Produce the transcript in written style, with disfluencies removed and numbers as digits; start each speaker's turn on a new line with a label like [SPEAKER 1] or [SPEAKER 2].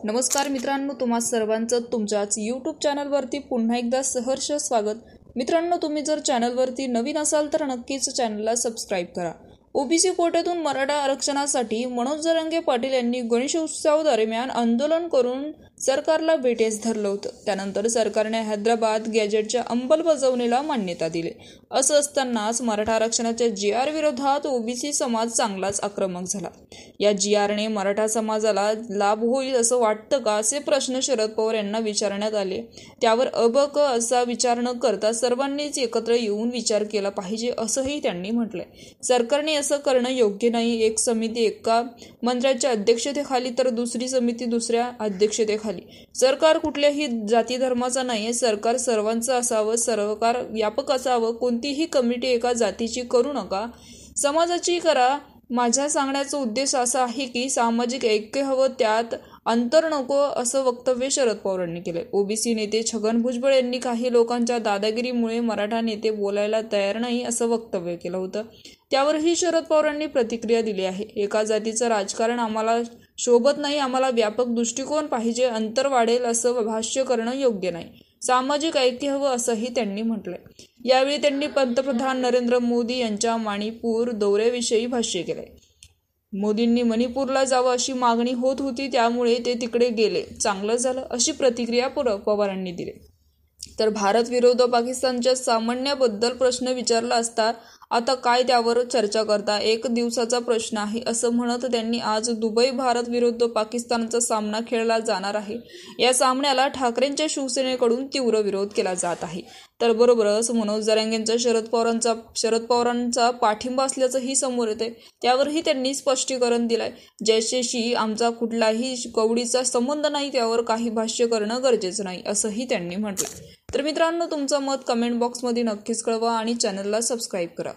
[SPEAKER 1] नमस्कार मित्रांनो, तुम्हा सर्वांचं तुमच्याच यूट्यूब चॅनलवरती पुन्हा एकदा सहर्ष स्वागत. मित्रांनो, तुम्ही जर चॅनलवरती नवीन असाल तर नक्कीच चॅनलला सबस्क्राईब करा. ओबीसी कोट्यातून मराठा आरक्षणासाठी मनोज जरांगे पाटील यांनी गणेश उत्सवादरम्यान आंदोलन करून सरकारला बेठेस धरलं होतं. त्यानंतर सरकारने हैदराबाद गॅजेटच्या अंमलबजावणीला मान्यता दिली. असं असतानाच मराठा आरक्षणाच्या GR विरोधात ओबीसी समाज चांगलाच आक्रमक झाला. या GRने मराठा समाजाला लाभ होईल असं वाटतं का, असे प्रश्न शरद पवार यांना विचारण्यात आले. त्यावर अबक असा विचार न करता सर्वांनीच एकत्र येऊन विचार केला पाहिजे असंही त्यांनी म्हटलंय. सरकारने असं करणं योग्य नाही. एक समिती एका मंत्र्याच्या अध्यक्षतेखाली तर दुसरी समिती दुसऱ्या अध्यक्षतेखाली. सरकार कुठल्याही जाती धर्माचा नाही. सरकार सर्वांचं असावं. सरकार व्यापक असावं. कोणतीही कमिटी एका जातीची करू नका, समाजाची करा. माझ्या सांगण्याचा उद्देश असा आहे की सामाजिक ऐक्य हवं, त्यात अंतर नको, असं वक्तव्य शरद पवार यांनी केलंय. ओबीसी नेते छगन भुजबळ यांनी काही लोकांच्या दादागिरीमुळे मराठा नेते बोलायला तयार नाही असं वक्तव्य केलं होतं. त्यावरही शरद पवार यांनी प्रतिक्रिया दिली आहे. एका जातीचं राजकारण आम्हाला शोभत नाही. आम्हाला व्यापक दृष्टिकोन पाहिजे. अंतर वाढेल असं भाष्य करणं योग्य नाही. सामाजिक ऐक्य हवं असंही त्यांनी म्हटलंय. यावेळी त्यांनी पंतप्रधान नरेंद्र मोदी यांच्या मणिपूर दौऱ्याविषयी भाष्य केलंय. मोदींनी मणिपूरला जावं अशी मागणी होत होती, त्यामुळे ते तिकडे गेले. चांगलं झालं अशी प्रतिक्रिया पवारांनी दिली. तर भारत विरुद्ध पाकिस्तानच्या सामन्याबद्दल प्रश्न विचारला असता आता काय त्यावर चर्चा करता, एक दिवसाचा प्रश्न आहे असं म्हणत त्यांनी आज दुबई भारत विरुद्ध पाकिस्तानचा सामना खेळला जाणार आहे. या सामन्याला ठाकरेंच्या शिवसेनेकडून तीव्र विरोध केला जात आहे. तर बरोबरच मनोज जरांगेंचा शरद पवारांचा पाठिंबा असल्याचंही समोर येतंय. त्यावरही त्यांनी स्पष्टीकरण दिलंय. ज्याच्याशी आमचा कुठलाही कवडीचा संबंध नाही, त्यावर काही भाष्य करणं गरजेचं नाही असंही त्यांनी म्हटलंय. तर मित्रांनो, तुमचं मत कमेंट बॉक्समध्ये नक्कीच कळवा आणि चॅनलला सबस्क्राईब करा.